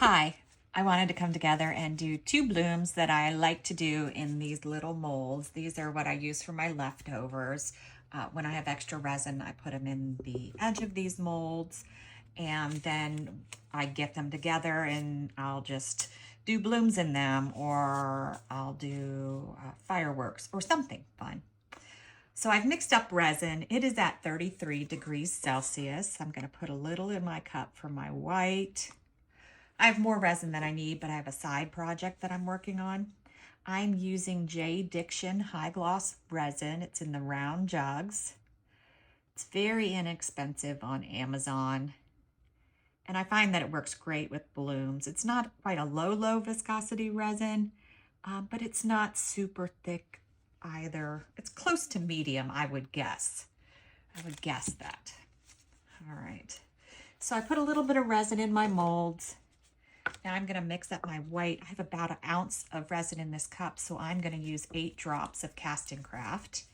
Hi, I wanted to come together and do two blooms that I like to do in these little molds. These are what I use for my leftovers. When I have extra resin, I put them in the edge of these molds, and then I get them together and I'll just do blooms in them, or I'll do fireworks or something fun. So I've mixed up resin. It is at 33 degrees Celsius. I'm going to put a little in my cup for my white. I have more resin than I need, but I have a side project that I'm working on. I'm using JDiction high gloss resin. It's in the round jugs. It's very inexpensive on Amazon, and I find that it works great with blooms. It's not quite a low viscosity resin, but it's not super thick either. It's close to medium, I would guess. I would guess that. All right. So I put a little bit of resin in my molds. Now I'm going to mix up my white. I have about 1 ounce of resin in this cup, so I'm going to use 8 drops of CastinCraft.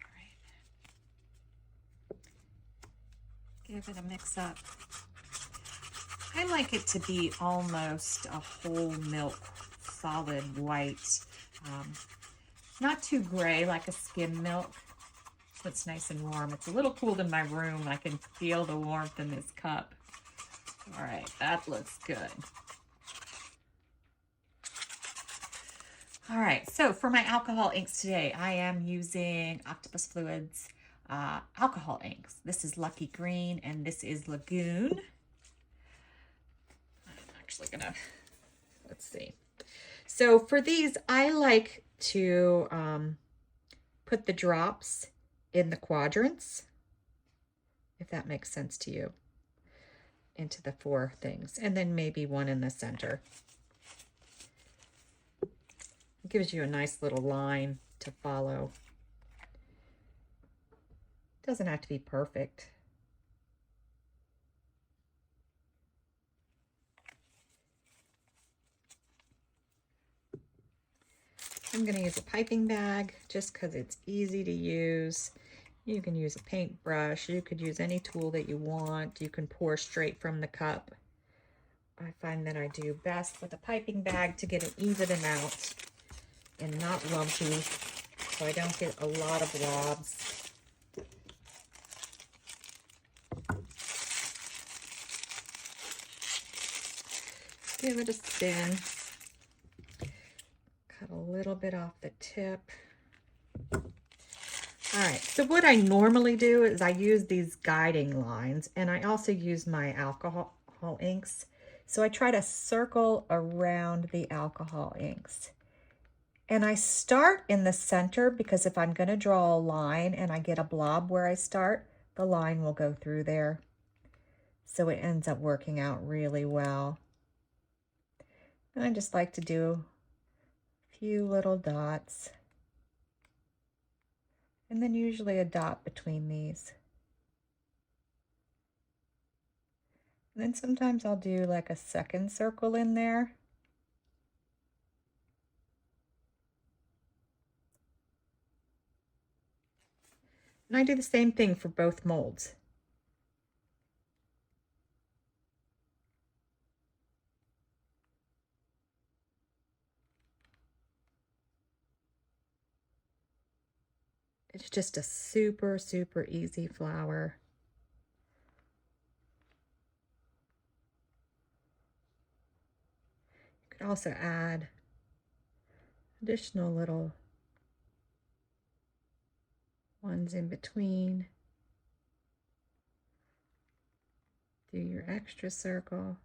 All right. Give it a mix up. I like it to be almost a whole milk, solid white. Not too gray like a skim milk. So it's nice and warm. It's a little cooled in my room. I can feel the warmth in this cup. All right, that looks good. All right, so for my alcohol inks today, I am using Octopus Fluids alcohol inks. This is Lucky Green and this is Lagoon. Actually gonna, let's see. So for these, I like to put the drops in the quadrants, if that makes sense to you, into the 4 things, and then maybe one in the center. It gives you a nice little line to follow. Doesn't have to be perfect. I'm going to use a piping bag just because it's easy to use. You can use a paintbrush. You could use any tool that you want. You can pour straight from the cup. I find that I do best with a piping bag to get an even amount and not lumpy, so I don't get a lot of blobs. Give it a spin. Cut a little bit off the tip. All right, so what I normally do is I use these guiding lines, and I also use my alcohol inks. So I try to circle around the alcohol inks. And I start in the center because if I'm going to draw a line and I get a blob where I start, the line will go through there. So it ends up working out really well. And I just like to do a few little dots. And then usually a dot between these. And then sometimes I'll do like a second circle in there. And I do the same thing for both molds. It's just a super, super easy flower. You could also add additional little ones in between. Do your extra circle.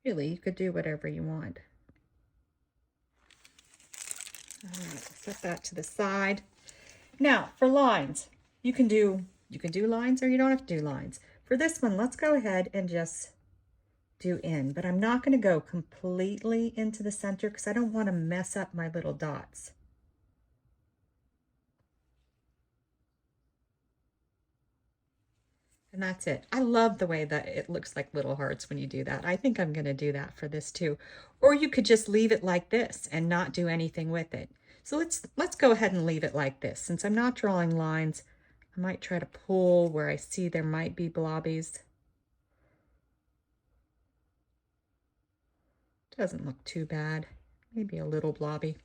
Really, you could do whatever you want. All right, set that to the side. Now, for lines, you can do lines or you don't have to do lines. For this one, let's go ahead and just do in, but I'm not going to go completely into the center because I don't want to mess up my little dots. And that's it. I love the way that it looks like little hearts when you do that. I think I'm going to do that for this too. Or you could just leave it like this and not do anything with it. So let's go ahead and leave it like this. Since I'm not drawing lines, I might try to pull where I see there might be blobbies. Doesn't look too bad. Maybe a little blobby.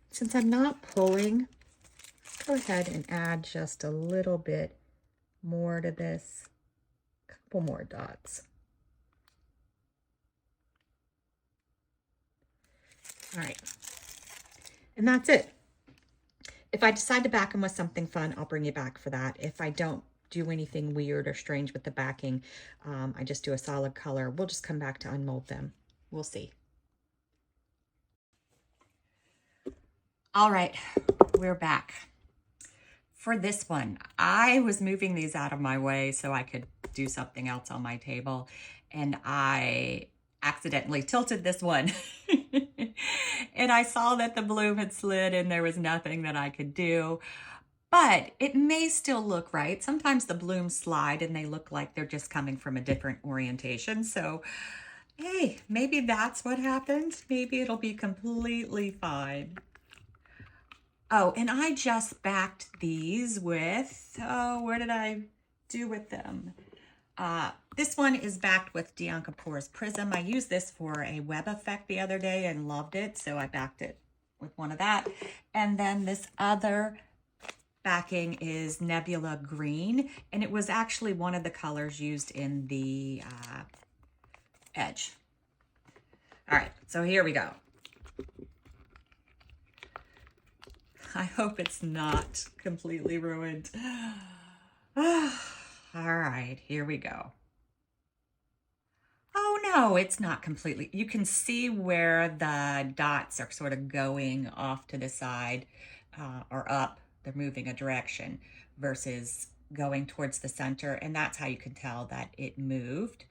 Since I'm not pulling, go ahead and add just a little bit more to this. A couple more dots. All right. And that's it. If I decide to back them with something fun, I'll bring you back for that. If I don't do anything weird or strange with the backing, I just do a solid color. We'll just come back to unmold them. We'll see. All right, we're back. For this one, I was moving these out of my way so I could do something else on my table, and I accidentally tilted this one. And I saw that the bloom had slid and there was nothing that I could do, but it may still look right. Sometimes the blooms slide and they look like they're just coming from a different orientation. So, hey, maybe that's what happened. Maybe it'll be completely fine. Oh, and I just backed these with, where did I do with them? This one is backed with Dianca Porous Prism. I used this for a web effect the other day and loved it, so I backed it with one of that. And then this other backing is Nebula Green, and it was actually one of the colors used in the edge. All right, so here we go. I hope it's not completely ruined. All right, here we go. Oh no, it's not completely. You can see where the dots are sort of going off to the side or up. They're moving a direction versus going towards the center. And that's how you can tell that it moved.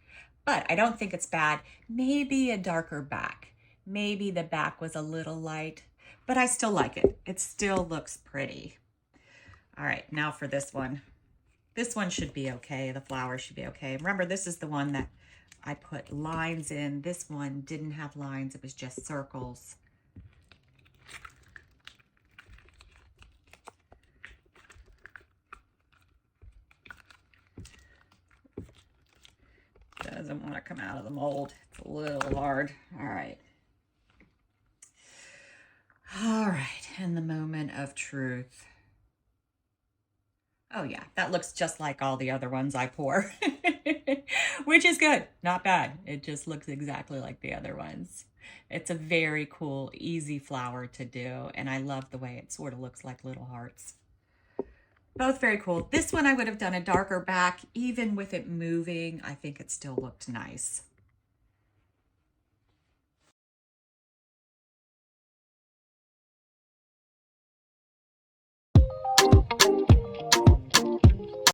But I don't think it's bad. Maybe a darker back. Maybe the back was a little light, but I still like it. It still looks pretty. All right, now for this one. This one should be okay. The flower should be okay. Remember, this is the one that I put lines in. This one didn't have lines. It was just circles. Doesn't want to come out of the mold. It's a little hard. All right. All right, and the moment of truth. Oh yeah, that looks just like all the other ones I pour, which is good, not bad. It just looks exactly like the other ones. It's a very cool, easy flower to do, and I love the way it sort of looks like little hearts. Both very cool. This one I would have done a darker back. Even with it moving, I think it still looked nice.